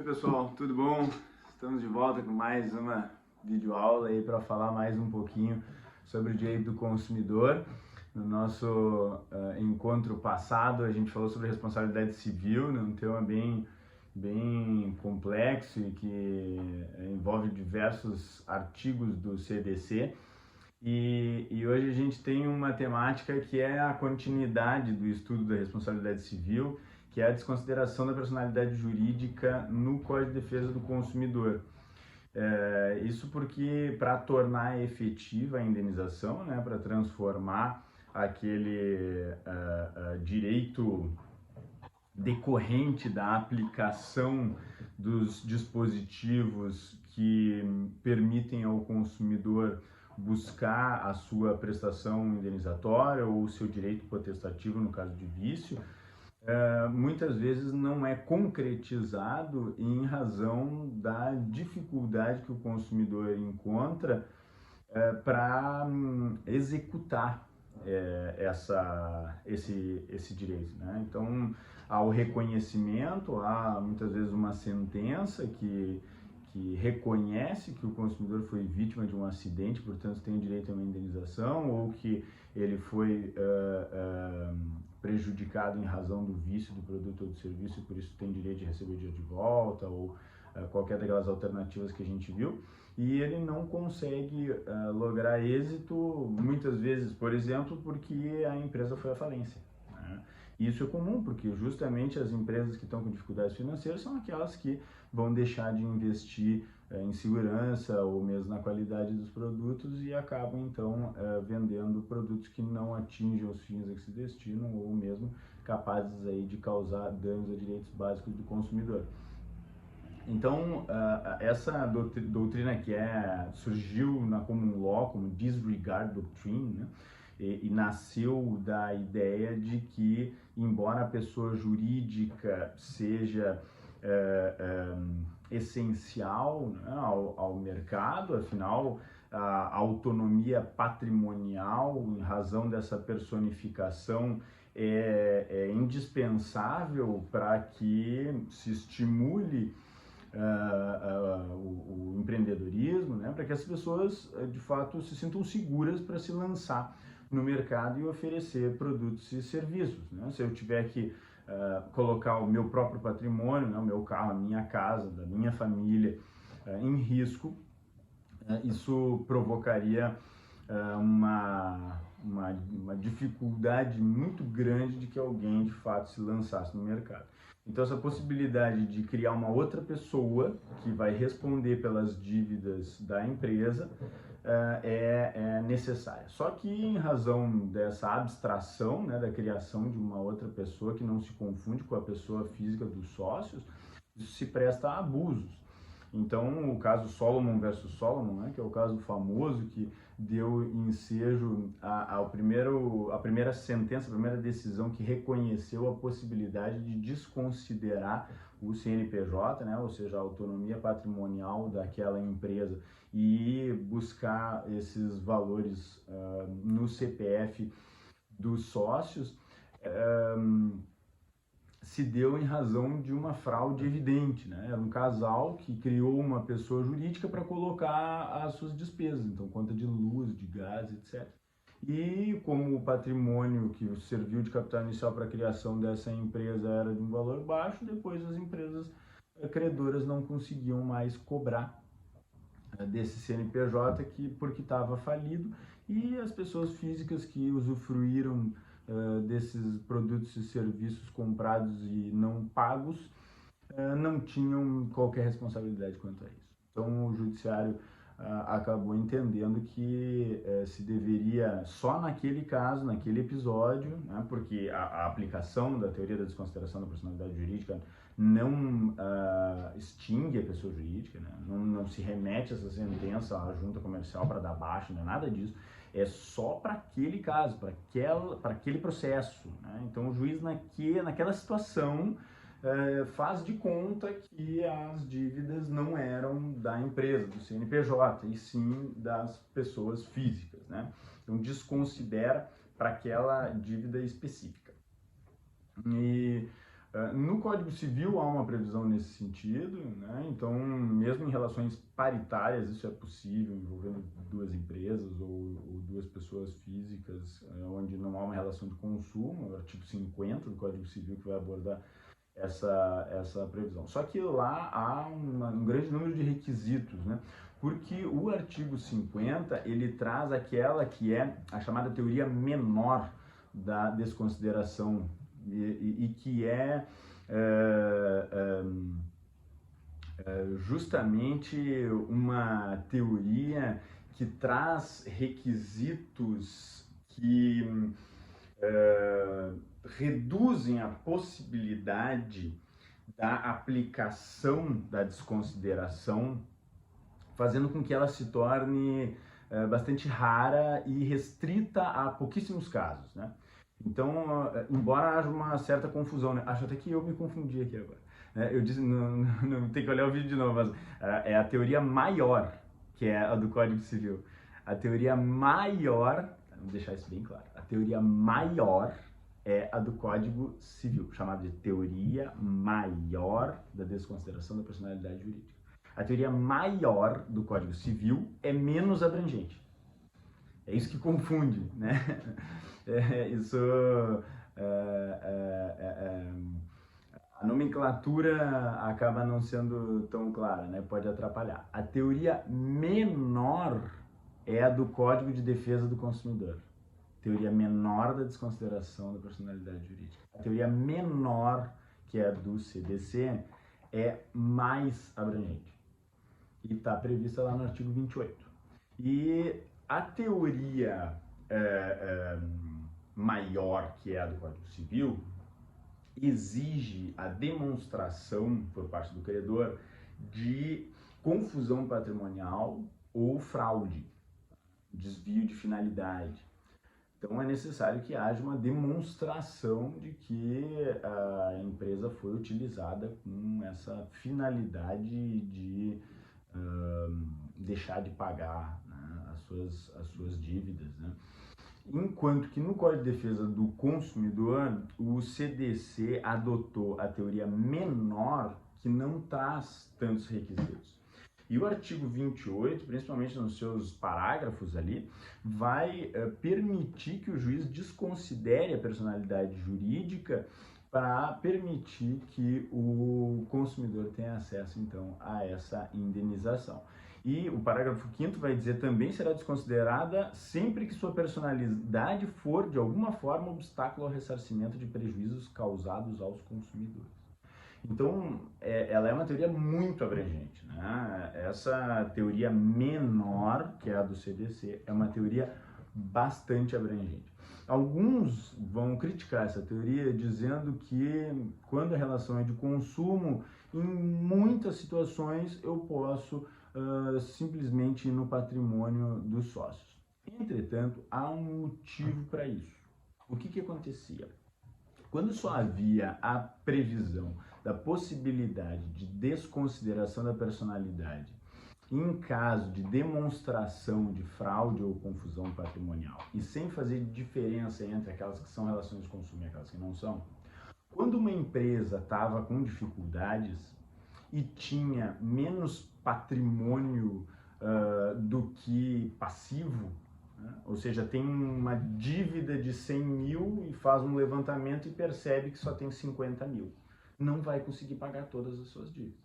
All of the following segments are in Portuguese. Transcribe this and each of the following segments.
Pessoal, tudo bom? Estamos de volta com mais uma videoaula aí para falar mais um pouquinho sobre o direito do consumidor. No nosso encontro passado a gente falou sobre responsabilidade civil, né, um tema bem complexo e que envolve diversos artigos do CDC. E hoje a gente tem uma temática que é a continuidade do estudo da responsabilidade civil, que é a desconsideração da personalidade jurídica no Código de Defesa do Consumidor. Isso porque, para tornar efetiva a indenização, né, para transformar aquele direito decorrente da aplicação dos dispositivos que permitem ao consumidor buscar a sua prestação indenizatória ou o seu direito potestativo no caso de vício, muitas vezes não é concretizado em razão da dificuldade que o consumidor encontra para executar esse direito, né? Então, há o reconhecimento, há muitas vezes uma sentença que reconhece que o consumidor foi vítima de um acidente, portanto tem direito a uma indenização, ou que ele foi prejudicado em razão do vício do produto ou do serviço e por isso tem direito de receber o dinheiro de volta, ou qualquer daquelas alternativas que a gente viu, e ele não consegue lograr êxito, muitas vezes, por exemplo, porque a empresa foi à falência, né? Isso é comum, porque justamente as empresas que estão com dificuldades financeiras são aquelas que vão deixar de investir em segurança ou mesmo na qualidade dos produtos e acabam então vendendo produtos que não atingem os fins a que se destinam ou mesmo capazes aí de causar danos a direitos básicos do consumidor. Então, essa doutrina que surgiu na common law como disregard doctrine, né? E nasceu da ideia de que, embora a pessoa jurídica seja essencial, né, ao mercado, afinal, a autonomia patrimonial, em razão dessa personificação, é indispensável para que se estimule o empreendedorismo, né, para que as pessoas de fato se sintam seguras para se lançar no mercado e oferecer produtos e serviços, né? Se eu tiver que colocar o meu próprio patrimônio, né, o meu carro, a minha casa, da minha família em risco, isso provocaria uma dificuldade muito grande de que alguém de fato se lançasse no mercado. Então, essa possibilidade de criar uma outra pessoa que vai responder pelas dívidas da empresa é necessária. Só que, em razão dessa abstração, né, da criação de uma outra pessoa que não se confunde com a pessoa física dos sócios, isso se presta a abusos. Então, o caso Solomon versus Solomon, né, que é o caso famoso que deu ensejo a primeira sentença, a primeira decisão que reconheceu a possibilidade de desconsiderar o CNPJ, né, ou seja, a autonomia patrimonial daquela empresa, e buscar esses valores no CPF dos sócios, se deu em razão de uma fraude evidente, né? Era um casal que criou uma pessoa jurídica para colocar as suas despesas, então conta de luz, de gás, etc. E como o patrimônio que serviu de capital inicial para a criação dessa empresa era de um valor baixo, depois as empresas credoras não conseguiam mais cobrar desse CNPJ porque estava falido, e as pessoas físicas que usufruíram desses produtos e serviços comprados e não pagos não tinham qualquer responsabilidade quanto a isso. Então, o judiciário acabou entendendo que se deveria, só naquele caso, naquele episódio, né, porque a aplicação da teoria da desconsideração da personalidade jurídica não extingue a pessoa jurídica, né, não se remete essa sentença à junta comercial para dar baixa, não é nada disso, é só para aquele caso, para aquele processo, né? Então, o juiz naquela situação faz de conta que as dívidas não eram da empresa, do CNPJ, e sim das pessoas físicas, né? Então, desconsidera para aquela dívida específica. E No Código Civil há uma previsão nesse sentido, né? Então, mesmo em relações paritárias, isso é possível, envolvendo duas empresas ou duas pessoas físicas, onde não há uma relação de consumo, o artigo 50 do Código Civil que vai abordar essa previsão. Só que lá há um grande número de requisitos, né? Porque o artigo 50, ele traz aquela que é a chamada teoria menor da desconsideração e que justamente uma teoria que traz requisitos que reduzem a possibilidade da aplicação da desconsideração, fazendo com que ela se torne bastante rara e restrita a pouquíssimos casos, né? Então, embora haja uma certa confusão, né? Acho até que eu me confundi aqui agora. Eu disse, não tem que olhar o vídeo de novo, mas é a teoria maior, que é a do Código Civil. A teoria maior, vamos deixar isso bem claro, a teoria maior é a do Código Civil, chamada de teoria maior da desconsideração da personalidade jurídica. A teoria maior do Código Civil é menos abrangente. É isso que confunde, né? A nomenclatura acaba não sendo tão clara, né? Pode atrapalhar. A teoria menor é a do Código de Defesa do Consumidor. Teoria menor da desconsideração da personalidade jurídica. A teoria menor, que é a do CDC, é mais abrangente. E está prevista lá no artigo 28. E a teoria maior, que é a do Código Civil, exige a demonstração por parte do credor de confusão patrimonial ou fraude, desvio de finalidade. Então é necessário que haja uma demonstração de que a empresa foi utilizada com essa finalidade de deixar de pagar, né, as suas dívidas, né? Enquanto que no Código de Defesa do Consumidor, o CDC adotou a teoria menor, que não traz tantos requisitos. E o artigo 28, principalmente nos seus parágrafos ali, vai permitir que o juiz desconsidere a personalidade jurídica para permitir que o consumidor tenha acesso, então, a essa indenização. E o parágrafo 5º vai dizer também será desconsiderada sempre que sua personalidade for, de alguma forma, obstáculo ao ressarcimento de prejuízos causados aos consumidores. Então, ela é uma teoria muito abrangente, né? Essa teoria menor, que é a do CDC, é uma teoria bastante abrangente. Alguns vão criticar essa teoria dizendo que quando a relação é de consumo, em muitas situações eu posso simplesmente ir no patrimônio dos sócios. Entretanto, há um motivo para isso. O que acontecia? Quando só havia a previsão da possibilidade de desconsideração da personalidade em caso de demonstração de fraude ou confusão patrimonial e sem fazer diferença entre aquelas que são relações de consumo e aquelas que não são, quando uma empresa estava com dificuldades e tinha menos patrimônio do que passivo, né? Ou seja, tem uma dívida de 100 mil e faz um levantamento e percebe que só tem 50 mil. Não vai conseguir pagar todas as suas dívidas.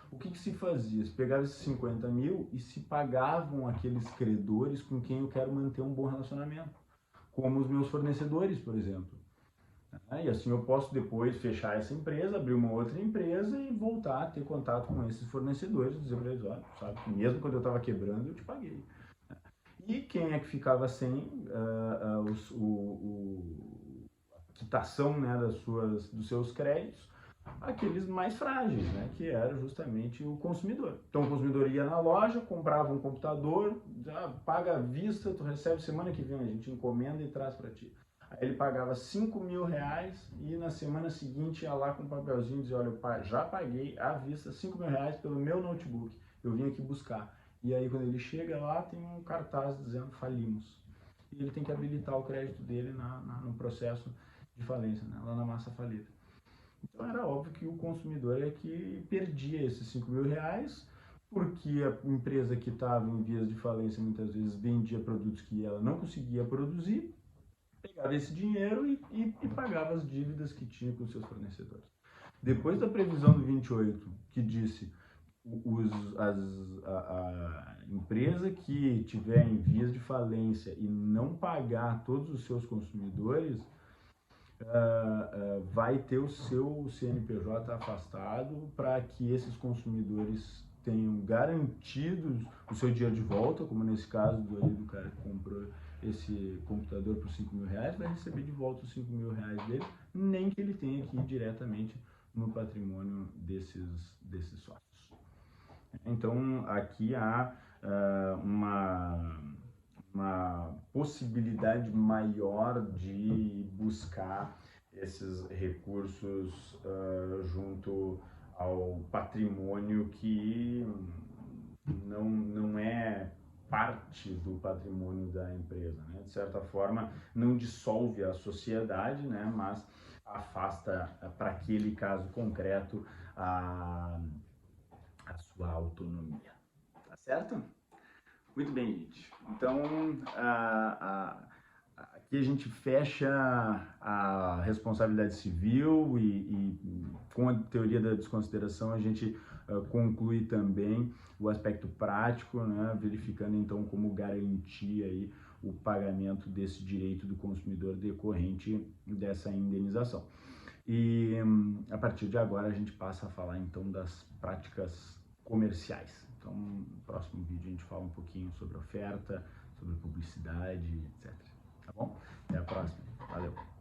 O que se fazia? Se pegava esses 50 mil e se pagavam aqueles credores com quem eu quero manter um bom relacionamento, como os meus fornecedores, por exemplo. E assim eu posso depois fechar essa empresa, abrir uma outra empresa e voltar a ter contato com esses fornecedores, dizer para eles, olha, sabe, mesmo quando eu estava quebrando, eu te paguei. E quem é que ficava sem a quitação, né, dos seus créditos? Aqueles mais frágeis, né, que era justamente o consumidor. Então o consumidor ia na loja, comprava um computador, já paga à vista, tu recebe semana que vem, a gente encomenda e traz para ti. Aí ele pagava 5 mil reais e na semana seguinte ia lá com um papelzinho e dizia, olha, eu já paguei à vista 5 mil reais pelo meu notebook, eu vim aqui buscar. E aí quando ele chega lá tem um cartaz dizendo falimos. E ele tem que habilitar o crédito dele no processo de falência, né, lá na massa falida. Então era óbvio que o consumidor é que perdia esses 5 mil reais, porque a empresa que estava em vias de falência muitas vezes vendia produtos que ela não conseguia produzir, pegava esse dinheiro e pagava as dívidas que tinha com seus fornecedores. Depois da previsão do 28, que disse a empresa que tiver em vias de falência e não pagar todos os seus consumidores, vai ter o seu CNPJ afastado para que esses consumidores tenham garantidos o seu dinheiro de volta, como nesse caso do cara que comprou esse computador por 5 mil reais, vai receber de volta os 5 mil reais dele, nem que ele tenha que ir diretamente no patrimônio desses sócios. Então, aqui há uma possibilidade maior de buscar esses recursos junto ao patrimônio que não é parte do patrimônio da empresa, né? De certa forma, não dissolve a sociedade, né? Mas afasta, para aquele caso concreto, a sua autonomia. Tá certo? Muito bem, gente. Então, aqui a gente fecha a responsabilidade civil e com a teoria da desconsideração a gente conclui também o aspecto prático, né, verificando então como garantir aí o pagamento desse direito do consumidor decorrente dessa indenização. E a partir de agora a gente passa a falar então das práticas comerciais. Então, no próximo vídeo a gente fala um pouquinho sobre oferta, sobre publicidade, etc. Tá bom? Até a próxima. Valeu!